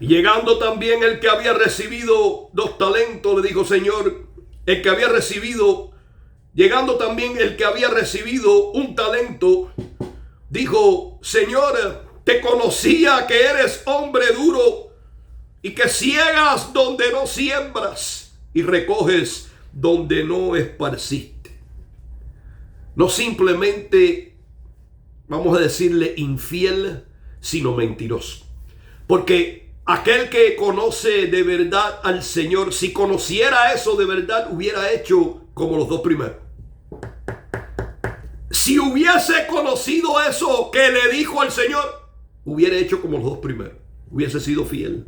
Y llegando también el que había recibido 2 talentos, le dijo, Señor, el que había recibido, llegando también el que había recibido 1 talento, dijo, Señor, te conocía que eres hombre duro y que ciegas donde no siembras y recoges donde no esparciste. No simplemente, vamos a decirle infiel, sino mentiroso. Porque aquel que conoce de verdad al Señor, si conociera eso de verdad, hubiera hecho como los 2 primeros. Si hubiese conocido eso que le dijo al Señor, hubiera hecho como los 2 primeros. Hubiese sido fiel.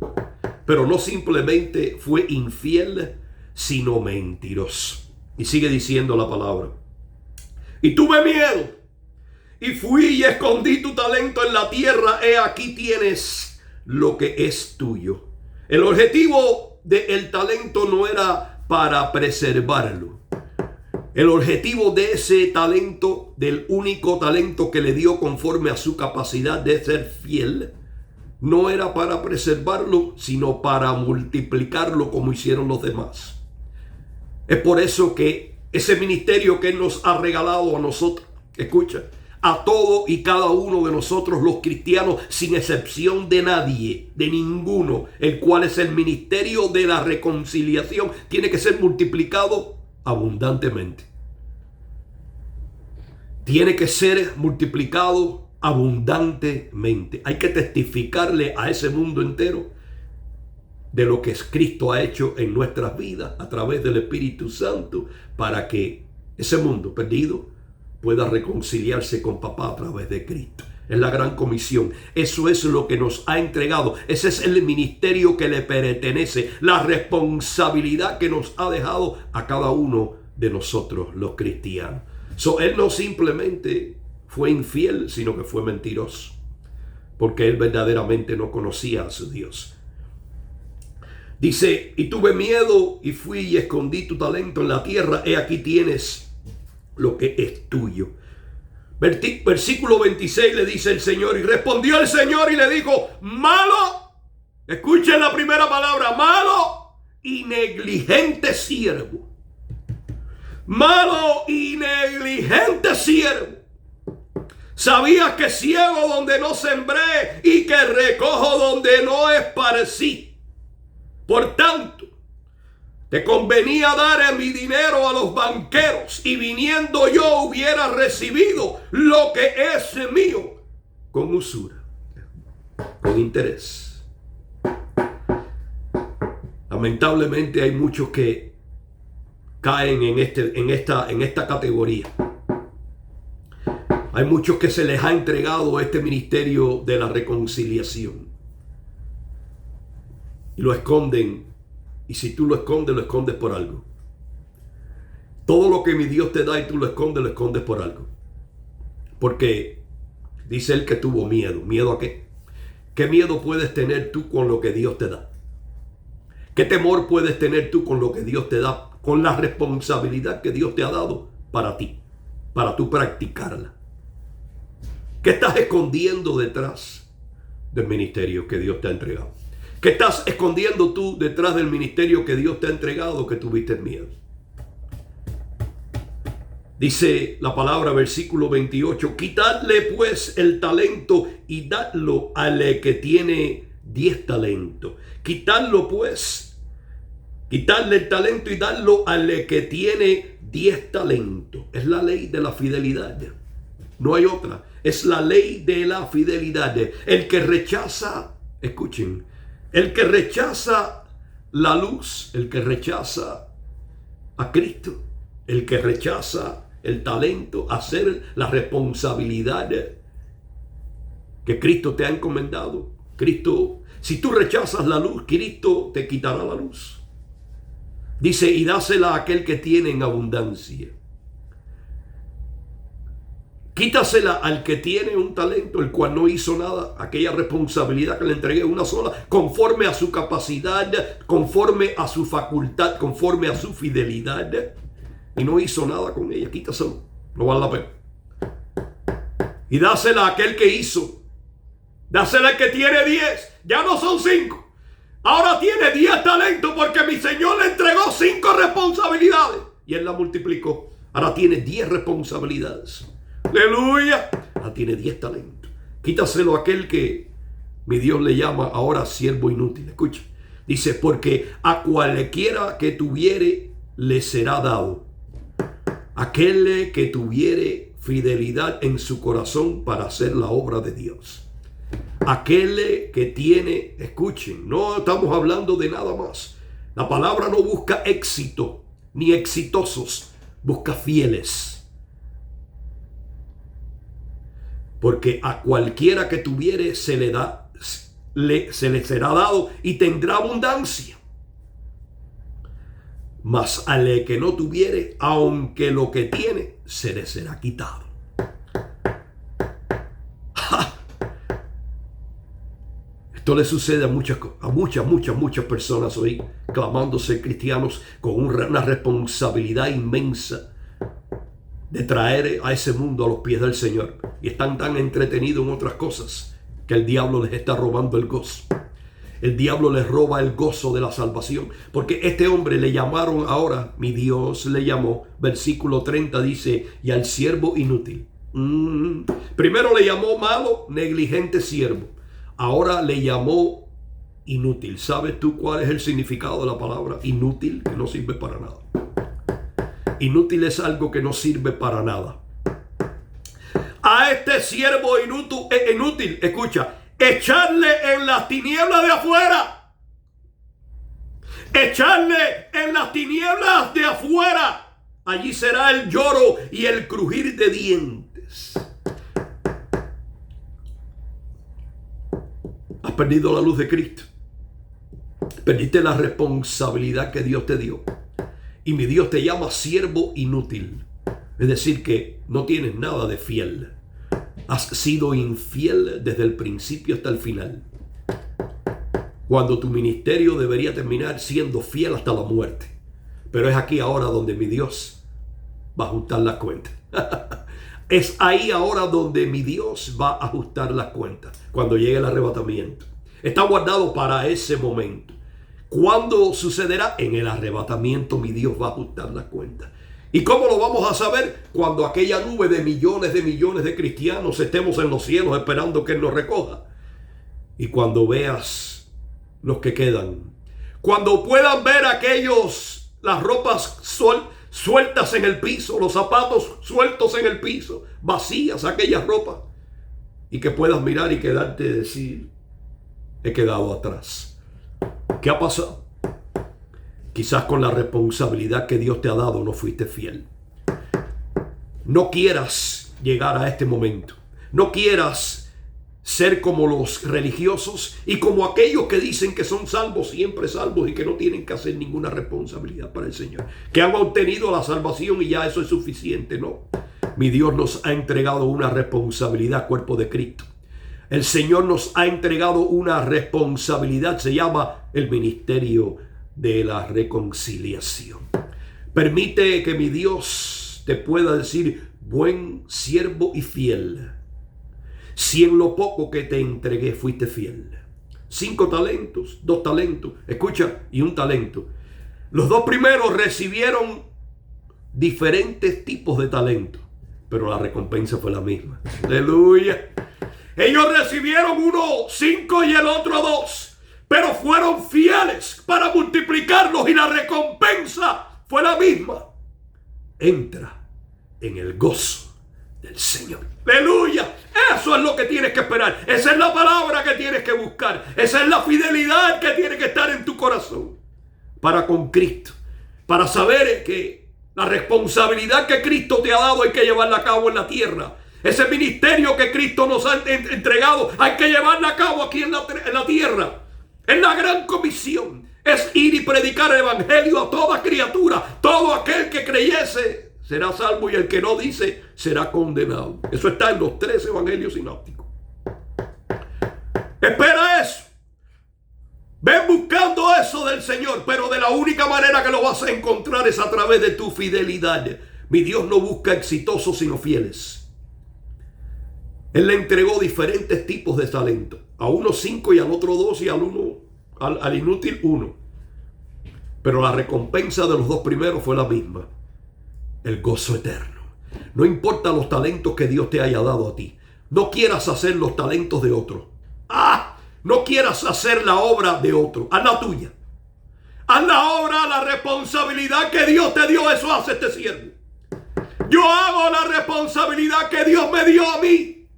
Pero no simplemente fue infiel, sino mentiroso. Y sigue diciendo la palabra. Y tuve miedo, y fui y escondí tu talento en la tierra. He aquí tienes lo que es tuyo. El objetivo del talento no era para preservarlo. El objetivo de ese talento, del único talento que le dio conforme a su capacidad de ser fiel, no era para preservarlo, sino para multiplicarlo como hicieron los demás. Es por eso que ese ministerio que Él nos ha regalado a nosotros, escucha, a todo y cada uno de nosotros los cristianos, sin excepción de nadie, de ninguno, el cual es el ministerio de la reconciliación, tiene que ser multiplicado abundantemente. Tiene que ser multiplicado abundantemente. Hay que testificarle a ese mundo entero de lo que Cristo ha hecho en nuestras vidas a través del Espíritu Santo para que ese mundo perdido pueda reconciliarse con papá a través de Cristo. Es la gran comisión. Eso es lo que nos ha entregado. Ese es el ministerio que le pertenece, la responsabilidad que nos ha dejado a cada uno de nosotros los cristianos. Él no simplemente fue infiel, sino que fue mentiroso, porque él verdaderamente no conocía a su Dios. Dice, y tuve miedo y fui y escondí tu talento en la tierra. He aquí tienes lo que es tuyo. Versículo 26 le dice el Señor, y respondió el Señor y le dijo, malo, escuchen la primera palabra, malo y negligente siervo. Malo y negligente siervo. Sabías que ciego donde no sembré y que recojo donde no esparcí. Por tanto, te convenía dar mi dinero a los banqueros, y viniendo yo hubiera recibido lo que es mío con usura, con interés. Lamentablemente hay muchos que caen en esta categoría. Hay muchos que se les ha entregado este ministerio de la reconciliación y lo esconden. Y si tú lo escondes por algo. Todo lo que mi Dios te da y tú lo escondes por algo. Porque dice él que tuvo miedo. ¿Miedo a qué? ¿Qué miedo puedes tener tú con lo que Dios te da? ¿Qué temor puedes tener tú con lo que Dios te da? Con la responsabilidad que Dios te ha dado para ti, para tú practicarla. ¿Qué estás escondiendo detrás del ministerio que Dios te ha entregado? ¿Qué estás escondiendo tú detrás del ministerio que Dios te ha entregado que tuviste miedo? Dice la palabra, versículo 28, quitadle pues el talento y dadlo al que tiene 10 talentos. Quitadlo pues, quitarle el talento y darlo al que tiene 10 talentos. Es la ley de la fidelidad. No hay otra. Es la ley de la fidelidad. El que rechaza, escuchen, el que rechaza la luz, el que rechaza a Cristo, el que rechaza el talento, hacer la responsabilidad que Cristo te ha encomendado. Cristo, si tú rechazas la luz, Cristo te quitará la luz. Dice, y dásela a aquel que tiene en abundancia. Quítasela al que tiene un talento, el cual no hizo nada, aquella responsabilidad que le entregué, una sola, conforme a su capacidad, conforme a su facultad, conforme a su fidelidad, y no hizo nada con ella. Quítaselo, no vale la pena. Y dásela a aquel que hizo. Dásela al que tiene 10, ya no son 5. Ahora tiene 10 talentos porque mi Señor le entregó 5 responsabilidades y Él la multiplicó. Ahora tiene 10 responsabilidades. Aleluya. Ahora tiene 10 talentos. Quítaselo a aquel que mi Dios le llama ahora siervo inútil. Escucha. Dice, porque a cualquiera que tuviere le será dado. Aquel que tuviere fidelidad en su corazón para hacer la obra de Dios. Aquel que tiene, escuchen, no estamos hablando de nada más. La palabra no busca éxito ni exitosos, busca fieles. Porque a cualquiera que tuviere se le será dado y tendrá abundancia. Mas al que no tuviere, aunque lo que tiene, se le será quitado. ¡Ja! Esto le sucede a muchas personas hoy, clamando ser cristianos con una responsabilidad inmensa de traer a ese mundo a los pies del Señor. Y están tan entretenidos en otras cosas que el diablo les está robando el gozo. El diablo les roba el gozo de la salvación. Porque este hombre le llamaron ahora, mi Dios le llamó, versículo 30 dice, y al siervo inútil. Primero le llamó malo, negligente siervo. Ahora le llamó inútil. ¿Sabes tú cuál es el significado de la palabra inútil? Que no sirve para nada. Inútil es algo que no sirve para nada. A este siervo inútil, escucha, echarle en las tinieblas de afuera. echarle en las tinieblas de afuera. Allí será el lloro y el crujir de dientes. Has perdido la luz de Cristo. Perdiste la responsabilidad que Dios te dio. Y mi Dios te llama siervo inútil. Es decir, que no tienes nada de fiel. Has sido infiel desde el principio hasta el final. Cuando tu ministerio debería terminar siendo fiel hasta la muerte. Pero es aquí ahora donde mi Dios va a ajustar las cuentas. Es ahí ahora donde mi Dios va a ajustar las cuentas. Cuando llegue el arrebatamiento. Está guardado para ese momento. ¿Cuándo sucederá? En el arrebatamiento mi Dios va a ajustar las cuentas. ¿Y cómo lo vamos a saber? Cuando aquella nube de millones de cristianos estemos en los cielos esperando que Él nos recoja. Y cuando veas los que quedan. Cuando puedan ver aquellos, las ropas sueltas en el piso, los zapatos sueltos en el piso, vacías aquellas ropas. Y que puedas mirar y quedarte y decir, he quedado atrás. ¿Qué ha pasado? Quizás con la responsabilidad que Dios te ha dado no fuiste fiel. No quieras llegar a este momento. No quieras ser como los religiosos y como aquellos que dicen que son salvos, siempre salvos y que no tienen que hacer ninguna responsabilidad para el Señor. Que han obtenido la salvación y ya eso es suficiente. No. Mi Dios nos ha entregado una responsabilidad, cuerpo de Cristo. El Señor nos ha entregado una responsabilidad, se llama el ministerio de la reconciliación. Permite que mi Dios te pueda decir, buen siervo y fiel. Si en lo poco que te entregué fuiste fiel. 5 talentos, 2 talentos, escucha, y 1 talento. Los 2 primeros recibieron diferentes tipos de talentos, pero la recompensa fue la misma. Aleluya. Ellos recibieron uno 5 y el otro 2, pero fueron fieles para multiplicarlos y la recompensa fue la misma. Entra en el gozo del Señor. Aleluya. Eso es lo que tienes que esperar. Esa es la palabra que tienes que buscar. Esa es la fidelidad que tiene que estar en tu corazón para con Cristo. Para saber que la responsabilidad que Cristo te ha dado hay que llevarla a cabo en la tierra. Ese ministerio que Cristo nos ha entregado hay que llevarla a cabo aquí en la tierra. Es la gran comisión. Es ir y predicar el evangelio a toda criatura. Todo aquel que creyese será salvo y el que no dice será condenado. Eso está en los 3 evangelios sinópticos. Espera eso. Ven buscando eso del Señor, pero de la única manera que lo vas a encontrar es a través de tu fidelidad. Mi Dios no busca exitosos sino fieles. Él le entregó diferentes tipos de talento. A uno 5 y al otro 2 y al inútil 1. Pero la recompensa de los 2 primeros fue la misma. El gozo eterno. No importa los talentos que Dios te haya dado a ti. No quieras hacer los talentos de otro. No quieras hacer la obra de otro. Haz la tuya. Haz la obra, la responsabilidad que Dios te dio. Eso hace este siervo. Yo hago la responsabilidad que Dios me dio a mí.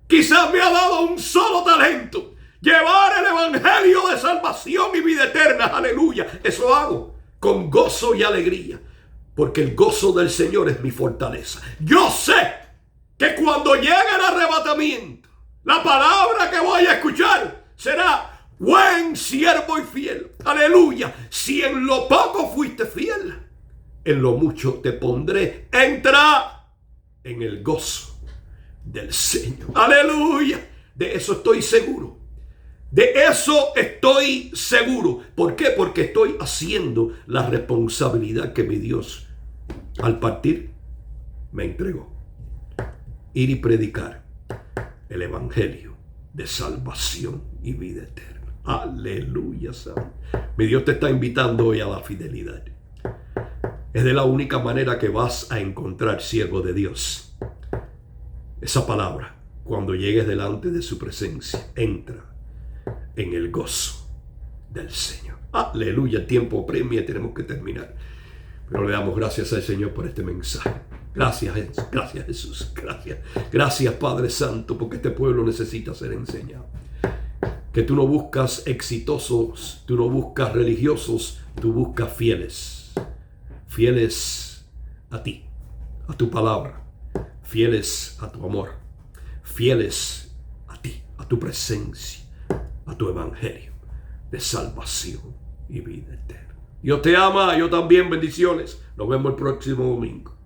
Quizás me ha dado un solo talento. Llevar el evangelio de salvación y vida eterna. Aleluya. Eso hago con gozo y alegría. Porque el gozo del Señor es mi fortaleza. Yo sé que cuando llegue el arrebatamiento, la palabra que voy a escuchar será buen siervo y fiel. Aleluya. Si en lo poco fuiste fiel, en lo mucho te pondré. Entra en el gozo del Señor. Aleluya. De eso estoy seguro. De eso estoy seguro. ¿Por qué? Porque estoy haciendo la responsabilidad que mi Dios al partir me entregó. Ir y predicar el evangelio de salvación y vida eterna. Aleluya, Santo. Mi Dios te está invitando hoy a la fidelidad. Es de la única manera que vas a encontrar, siervo de Dios, esa palabra. Cuando llegues delante de su presencia, entra en el gozo del Señor. Aleluya, el tiempo apremia, tenemos que terminar. Pero le damos gracias al Señor por este mensaje. Gracias Jesús, gracias. Gracias Padre Santo, porque este pueblo necesita ser enseñado. que tú no buscas exitosos, tú no buscas religiosos, tú buscas fieles. Fieles a ti, a tu palabra, fieles a tu amor, fieles a ti, a tu presencia, a tu evangelio de salvación y vida eterna. Dios te ama, yo también, bendiciones. Nos vemos el próximo domingo.